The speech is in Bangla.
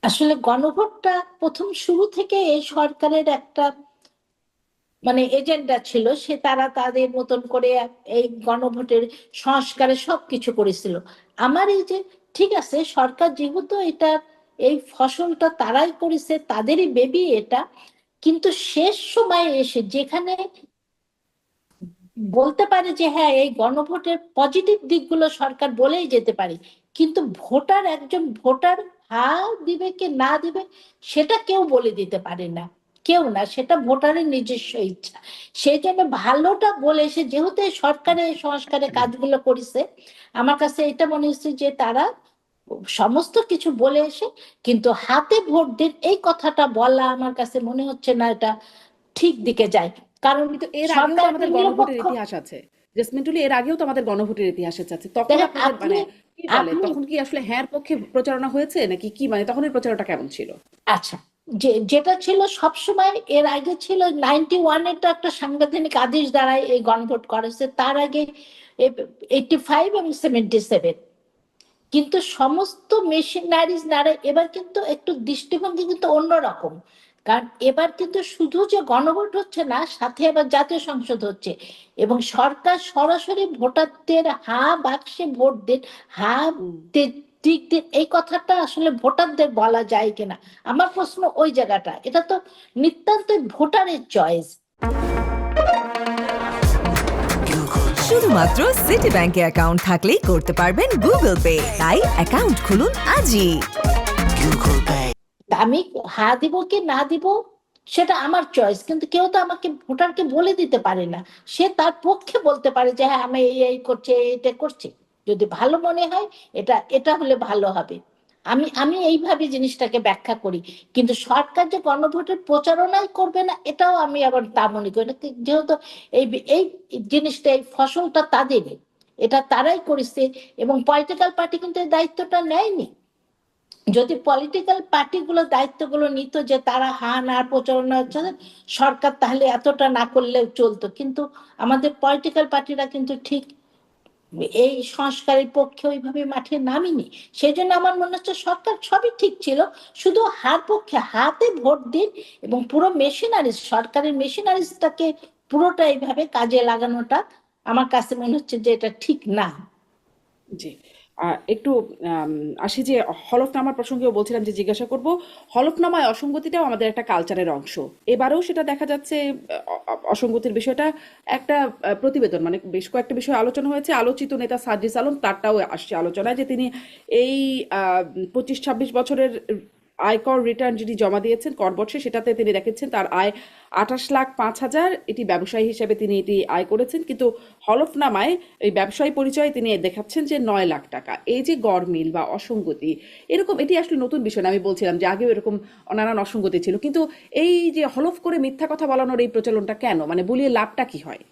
আসলে গণভোটটা প্রথম শুরু থেকে এই সরকারের একটা এজেন্ডা ছিল, সে তারা তাদের মতন করে এই গণভোটের সংস্কারে সবকিছু করেছিল। আমার এই যে ঠিক আছে, সরকার যেহেতু এটা এই ফসলটা তারাই করেছে, তাদেরই বেবি এটা, কিন্তু শেষ সময়ে এসে যেখানে বলতে পারে যে হ্যাঁ এই গণভোটের পজিটিভ দিকগুলো সরকার বলেই যেতে পারে, কিন্তু ভোটার একজন ভোটার হ্যাঁ দিবে কি না দিবে সেটা কেউ বলে দিতে পারে না। কেউ না, সেটা ভোটারের নিজস্ব ইচ্ছা। সেই জন্য ভালোটা বলে এসে যেহেতু এই সরকারের এই সংস্কারের কাজগুলো করেছে, আমার কাছে এটা মনে হচ্ছে যে তারা সমস্ত কিছু বলে এসে কিন্তু হাতে ভোট দিন এই কথাটা বলা আমার কাছে মনে হচ্ছে না এটা ঠিক দিকে যায়। কারণ কিন্তু এর আগেও তো সরকার একটা আমাদের গণভোটের নিরপেক্ষ। ইতিহাস আছে। জেসমিন টুলি, এর আগেও তো আমাদের গণভোটের ইতিহাস আছে। তখন দেখেন আপনাদের আপনি কি বলে, আপনি তখন কি আসলে হ্যাঁ পক্ষে প্রচারণা হয়েছে নাকি কি, তখনের প্রচারণাটা কেমন ছিল? আচ্ছা, যেটা ছিল সবসময় এর আগে ছিল 91-এর তো একটা সাংবিধানিক আদেশ দ্বারাই এই গণভোট করেছে, তার আগে 85 এবং 77। কিন্তু সমস্ত মেশিনারিজ দ্বারা এবার কিন্তু একটু দৃষ্টিভঙ্গি কিন্তু অন্যরকম। কারণ এবার কিন্তু শুধু যে গণভোট হচ্ছে না, সাথে এবার জাতীয় সংসদ হচ্ছে এবং সরকার সরাসরি ভোটারদের হা বাক্সে ভোট দিন, হা হুম। দিক দিন, এই কথাটা আসলে ভোটারদের বলা যায় কিনা। আমার প্রশ্ন ওই জায়গাটা, এটা তো নিতান্ত ভোটারের চয়েস। শুধুমাত্র সিটি ব্যাংকে অ্যাকাউন্ট থাকলেই করতে পারবেন গুগল পে, তাই অ্যাকাউন্ট খুলুন আজই। আমি হা দিব কি না দিব সেটা আমার চয়েস, কিন্তু কেউ তো আমাকে ভোটারকে বলে দিতে পারে না। সে তার পক্ষে বলতে পারে যে হ্যাঁ আমি এই এই করছি, এটা করছি, যদি ভালো মনে হয় এটা এটা হলে ভালো হবে। আমি আমি এইভাবে জিনিসটাকে ব্যাখ্যা করি। কিন্তু সরকার যে গণভোটের প্রচারণাই করবে না এটাও আমি আবার তা মনে করি না। যেহেতু এই এই জিনিসটা এই ফসলটা তাদেরই, এটা তারাই করেছে এবং পলিটিক্যাল পার্টি কিন্তু এই দায়িত্বটা নেয়নি। যদি পলিটিক্যাল পার্টিগুলো দায়িত্বগুলো নিত যে তারা হা না প্রচারণা হচ্ছে সরকার তাহলে এতটা না করলেও চলতো, কিন্তু আমাদের পলিটিক্যাল পার্টিরা কিন্তু ঠিক এই সংস্কারের পক্ষে ওইভাবে মাঠে নামিনি। সেই জন্য আমার মনে হচ্ছে সরকার সবই ঠিক ছিল, শুধু হার পক্ষে হাতে ভোট দিন এবং পুরো মেশিনারিজ সরকারের মেশিনারিজটাকে পুরোটা এইভাবে কাজে লাগানোটা আমার কাছে মনে হচ্ছে যে এটা ঠিক না। জি। একটু আম আসি যে হলফনামার প্রসঙ্গেও বলছিলাম যে জিজ্ঞাসা করব, হলফনামায় অসঙ্গতিটাও আমাদের একটা কালচারের অংশ। এবারেও সেটা দেখা যাচ্ছে, অসঙ্গতির বিষয়টা একটা প্রতিবেদন, বেশ কয়েকটা বিষয় আলোচনা হয়েছে। আলোচিত নেতা সার্জিস আলম তারটাও আসছে আলোচনায়, যে তিনি এই 25-26 বছরের আয়কর রিটার্ন যিনি জমা দিয়েছেন কর বর্ষে, সেটাতে তিনি রেখেছেন তার আয় 28,05,000, এটি ব্যবসায়ী হিসেবে তিনি এটি আয় করেছেন। কিন্তু হলফনামায় এই ব্যবসায়ী পরিচয়ে তিনি দেখাচ্ছেন যে 9 লাখ টাকা। এই যে গরমিল বা অসঙ্গতি, এরকম এটি আসলে নতুন বিষয় না। আমি বলছিলাম যে আগেও এরকম নানান অসঙ্গতি ছিল, কিন্তু এই যে হলফ করে মিথ্যা কথা বলানোর এই প্রচলনটা কেন, বুলিয়ে লাভটা কি হয়?